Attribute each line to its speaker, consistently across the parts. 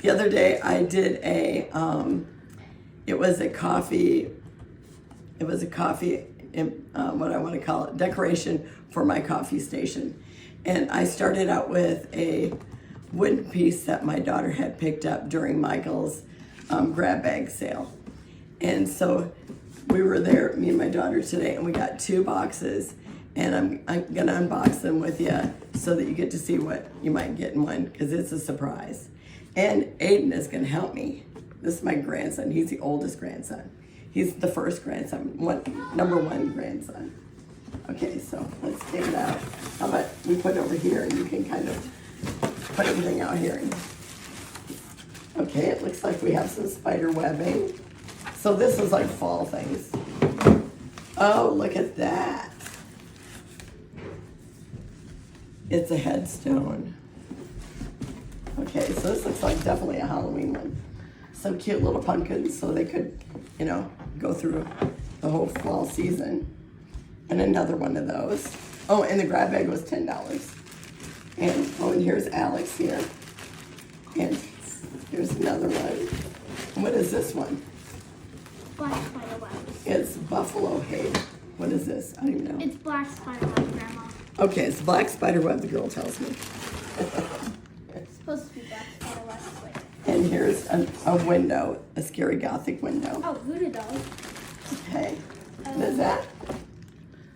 Speaker 1: The other day I did a, it was a coffee, what I want to call it, decoration for my coffee station. And I started out with a wooden piece that my daughter had picked up during Michael's grab bag sale. And so we were there, me and my daughter today, and we got 2 boxes. And I'm gonna unbox them with you so that you get to see what you might get in one, because it's a surprise. And Aiden is gonna help me. This is my grandson. He's the oldest grandson. He's the first grandson, number 1 grandson. Okay, so let's take it out. How about we put it over here and you can kind of put everything out here. Okay, it looks like we have some spider webbing. So this is like fall things. Oh, look at that. It's a headstone. Okay, so this looks like definitely a Halloween one. Some cute little pumpkins so they could, you know, go through the whole fall season. And another one of those. Oh, and the grab bag was $10. And here's Alex here. And here's another one. What is this one?
Speaker 2: Black spider web.
Speaker 1: It's buffalo hay. What is this? I don't even know.
Speaker 2: It's black spider web, Grandma.
Speaker 1: Okay, it's black spider web, the girl tells me.
Speaker 2: It's supposed to be black spider web. Wait.
Speaker 1: And here's a window, a scary gothic window.
Speaker 2: Oh, voodoo doll.
Speaker 1: Okay. What is that?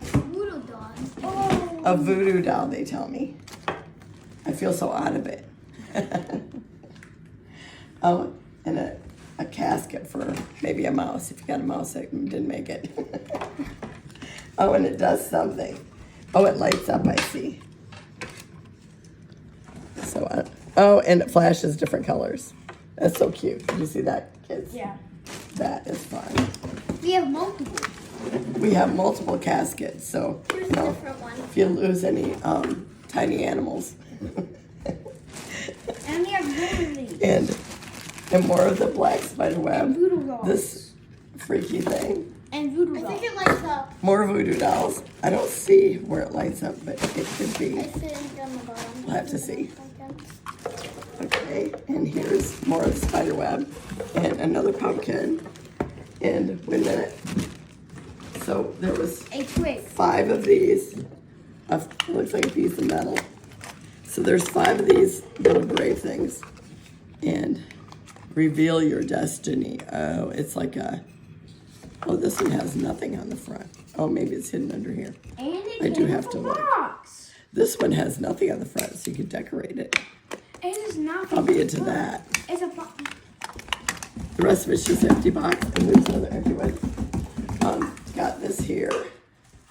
Speaker 2: Voodoo doll. Oh.
Speaker 1: A voodoo doll, they tell me. I feel so out of it. Oh, and a casket for maybe a mouse. If you got a mouse that didn't make it. Oh, and it does something. Oh, it lights up, I see. So, oh, and it flashes different colors. That's so cute. Did you see that, kids?
Speaker 2: Yeah.
Speaker 1: That is fun.
Speaker 2: We have multiple.
Speaker 1: We have multiple caskets, so
Speaker 2: Here's
Speaker 1: you
Speaker 2: a
Speaker 1: know,
Speaker 2: different one.
Speaker 1: if you lose any tiny animals.
Speaker 2: And we have more of these.
Speaker 1: and more of the black spider web.
Speaker 2: And voodoo dolls.
Speaker 1: This freaky thing.
Speaker 2: And voodoo dolls. I think it lights up.
Speaker 1: More voodoo dolls. I don't see where it lights up, but it could be.
Speaker 2: I think on the bottom.
Speaker 1: We'll have to see. Okay, and here's more of the spider web and another pumpkin. And wait a minute. So there was
Speaker 2: A twig.
Speaker 1: 5 of these. It looks like a piece of metal. So there's 5 of these little grave things. And reveal your destiny. Oh, it's like a, oh, this one has nothing on the front. Oh, maybe it's hidden under here.
Speaker 2: And it
Speaker 1: I do
Speaker 2: came
Speaker 1: have
Speaker 2: with
Speaker 1: to
Speaker 2: a
Speaker 1: look.
Speaker 2: box.
Speaker 1: This one has nothing on the front, so you could decorate it.
Speaker 2: It is nothing.
Speaker 1: I'll be into that.
Speaker 2: It's a box.
Speaker 1: The rest of it's just empty box, and there's another empty one. Got this here.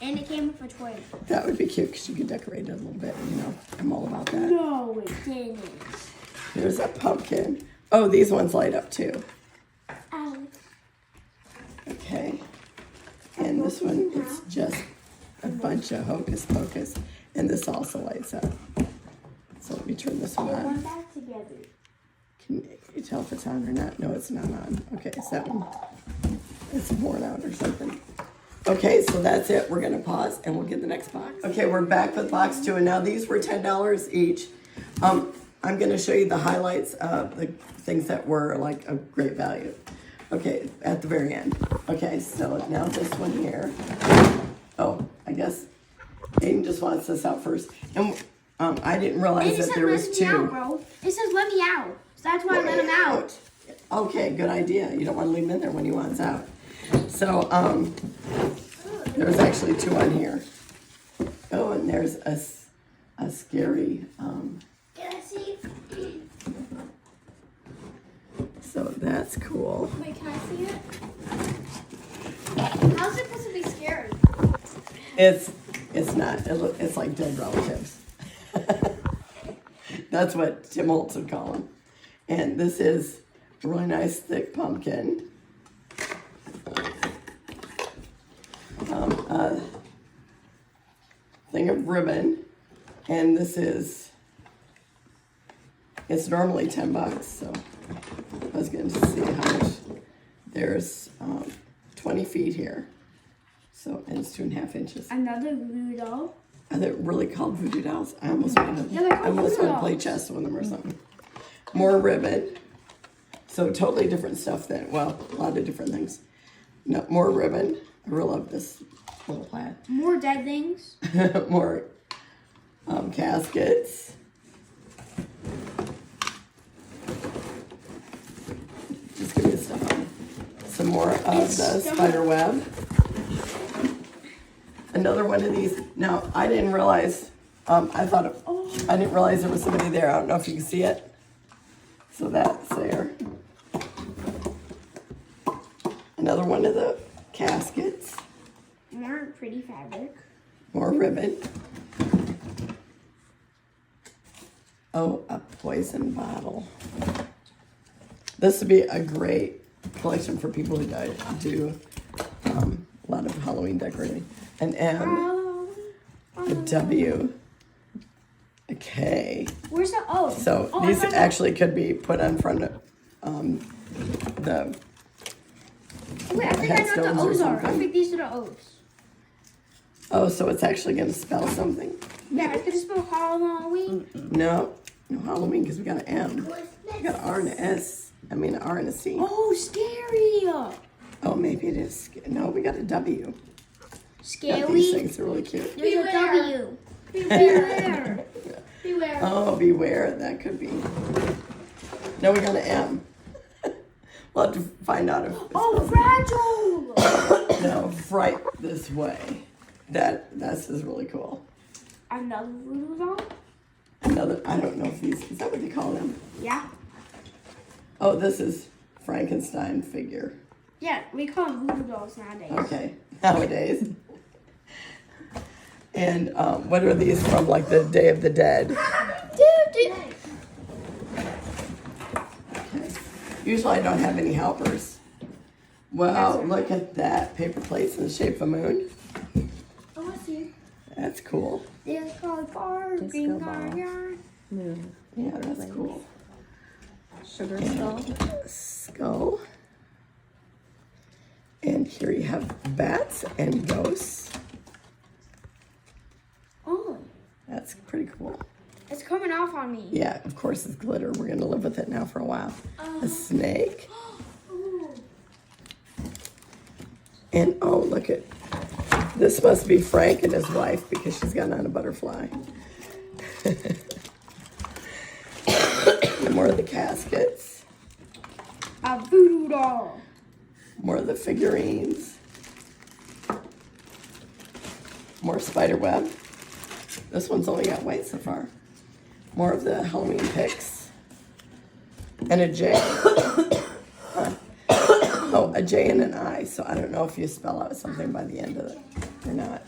Speaker 2: And it came with a twig.
Speaker 1: That would be cute because you could decorate it a little bit. You know, I'm all about that.
Speaker 2: No, it didn't.
Speaker 1: There's a pumpkin. Oh, these ones light up too. Okay. And this one, it's just a bunch of hocus pocus. And this also lights up. So let me turn this one
Speaker 2: Put one
Speaker 1: on.
Speaker 2: back together.
Speaker 1: Can you tell if it's on or not? No, it's not on. Okay, it's that one. It's worn out or something. Okay, so that's it. We're gonna pause and we'll get the next box. Okay, we're back with box 2, and now these were $10 each. I'm gonna show you the highlights of the things that were like a great value. Okay, at the very end. Okay, so now this one here. Oh, I guess Aiden just wants this out first. And I didn't realize that there was 2.
Speaker 2: Out, bro. It says let me out. So that's why I let him out.
Speaker 1: Okay, good idea. You don't want to leave him in there when he wants out. So, there's actually 2 on here. Oh, and there's a scary,
Speaker 2: Can I see?
Speaker 1: so that's cool.
Speaker 2: Wait, can I see it? How's it supposed to be scary?
Speaker 1: It's not. It's like dead relatives. That's what Tim Holtz would call them. And this is a really nice thick pumpkin. Thing of ribbon, and this is, it's normally $10, so I was going to see how much. There's 20 feet here, so, and it's 2.5 inches.
Speaker 2: Another voodoo doll.
Speaker 1: Are they really called voodoo dolls? I almost want
Speaker 2: Yeah, they're called
Speaker 1: to
Speaker 2: voodoo
Speaker 1: play
Speaker 2: dolls.
Speaker 1: chess with them or something. More ribbon. So totally different stuff than, well, a lot of different things. No, more ribbon. I really love this little plaid.
Speaker 2: More dead things.
Speaker 1: More caskets. Just give me the stuff on. Some more of the spider web. Another one of these. Now, I didn't realize, I didn't realize there was somebody there. I don't know if you can see it. So that's there. Another one of the caskets.
Speaker 2: More pretty fabric.
Speaker 1: More ribbon. Oh, a poison bottle. This would be a great collection for people who do a lot of Halloween decorating. An M, a W, a K.
Speaker 2: Where's the O?
Speaker 1: So
Speaker 2: Oh,
Speaker 1: these actually could be put on front of the.
Speaker 2: Wait, I think I know what
Speaker 1: headstones
Speaker 2: the
Speaker 1: or
Speaker 2: O's are. I
Speaker 1: something.
Speaker 2: think these are the O's.
Speaker 1: Oh, so it's actually going to spell something?
Speaker 2: Yeah, I could spell Halloween.
Speaker 1: No Halloween because we got an M. We got an R and an S. I mean, an R and a C.
Speaker 2: Oh, scary.
Speaker 1: Oh, maybe it is. No, we got a W. Got these
Speaker 2: Scary.
Speaker 1: things are really cute.
Speaker 2: There's a W. Beware. Beware.
Speaker 1: Oh, beware. That could be. No, we got an M. We'll have to find out if it's
Speaker 2: Oh, fragile.
Speaker 1: no, Fright This Way. This is really cool.
Speaker 2: Another voodoo doll?
Speaker 1: Another, I don't know if these, is that what they call them?
Speaker 2: Yeah.
Speaker 1: Oh, this is Frankenstein figure.
Speaker 2: Yeah, we call them voodoo dolls nowadays.
Speaker 1: Okay, nowadays. And what are these from, like the Day of the Dead?
Speaker 2: Dude.
Speaker 1: Okay. Usually I don't have any helpers. Wow, look at that. Paper plates in the shape of a moon.
Speaker 2: Oh, I see.
Speaker 1: That's cool.
Speaker 2: They're called bar, green car, yard.
Speaker 3: Moon.
Speaker 1: Yeah, that's cool.
Speaker 3: Sugar skull.
Speaker 1: Skull. And here you have bats and ghosts.
Speaker 2: Oh,
Speaker 1: That's pretty cool.
Speaker 2: it's coming off on me.
Speaker 1: Yeah, of course it's glitter. We're gonna live with it now for a while. A snake.
Speaker 2: Ooh.
Speaker 1: And oh, look at, this must be Frank and his wife because she's got on a butterfly. More of the caskets.
Speaker 2: A voodoo doll.
Speaker 1: More of the figurines. More spider web. This one's only got white so far. More of the Halloween picks. And a J. Huh. Oh, a J and an I. So I don't know if you spell out something by the end of it or not.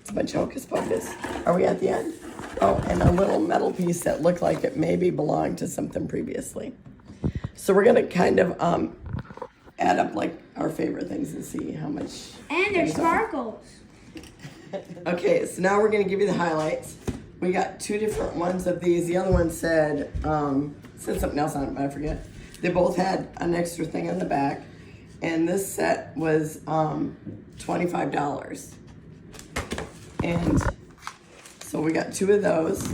Speaker 1: It's a bunch of hocus pocus. Are we at the end? Oh, and a little metal piece that looked like it maybe belonged to something previously. So we're gonna kind of add up like our favorite things and see how much.
Speaker 2: And there's
Speaker 1: things are.
Speaker 2: sparkles.
Speaker 1: Okay, so now we're gonna give you the highlights. We got two different ones of these. The other one said something else on it, but I forget. They both had an extra thing on the back. And this set was $25. And so we got two of those.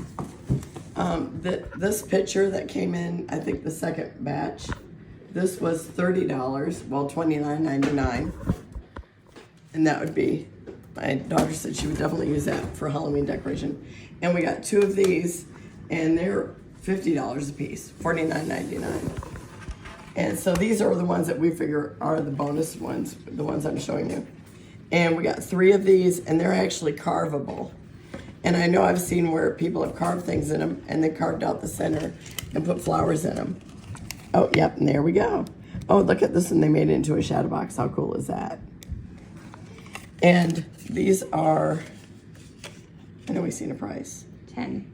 Speaker 1: This picture that came in, I think the second batch, this was $30, well $29.99. And that would be, my daughter said she would definitely use that for Halloween decoration. And we got two of these, and they're $50 a piece, $49.99. And so these are the ones that we figure are the bonus ones, the ones I'm showing you. And we got three of these, and they're actually carvable. And I know I've seen where people have carved things in them, and they carved out the center and put flowers in them. Oh, yep, and there we go. Oh, look at this, and they made it into a shadow box. How cool is that? And these are, I know we've seen a price.
Speaker 3: 10.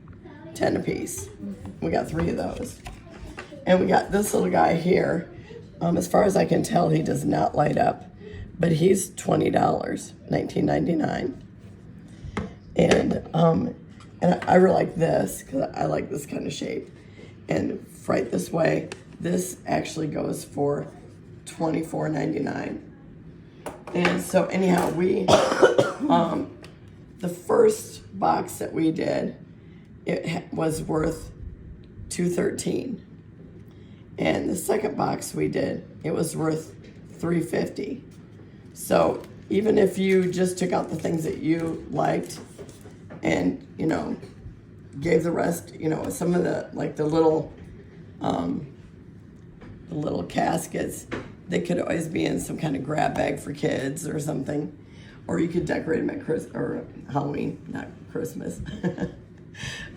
Speaker 1: 10 a piece. We got three of those. And we got this little guy here. As far as I can tell, he does not light up, but he's $20, $19.99. And I really like this because I like this kind of shape. And Fright This Way, this actually goes for $24.99. And so anyhow, we the first box that we did, it was worth $213. And the second box we did, it was worth $3.50. So even if you just took out the things that you liked and, you know, gave the rest, you know, some of the, like the little caskets, they could always be in some kind of grab bag for kids or something. Or you could decorate them at or Halloween, not Christmas.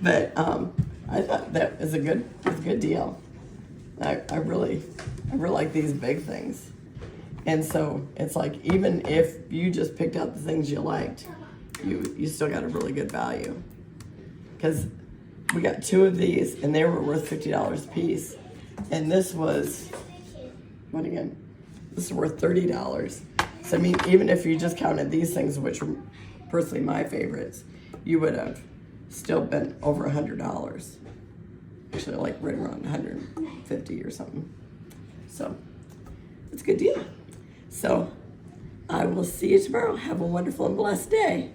Speaker 1: But I thought that was a good deal. I really like these big things. And so it's like, even if you just picked out the things you liked, you still got a really good value. Because we got 2 of these and they were worth $50 a piece. And this was, what again? This is worth $30. So I mean, even if you just counted these things, which were personally my favorites, you would have still been over $100. Actually, like right around 150 or something. So it's a good deal. So I will see you tomorrow. Have a wonderful and blessed day.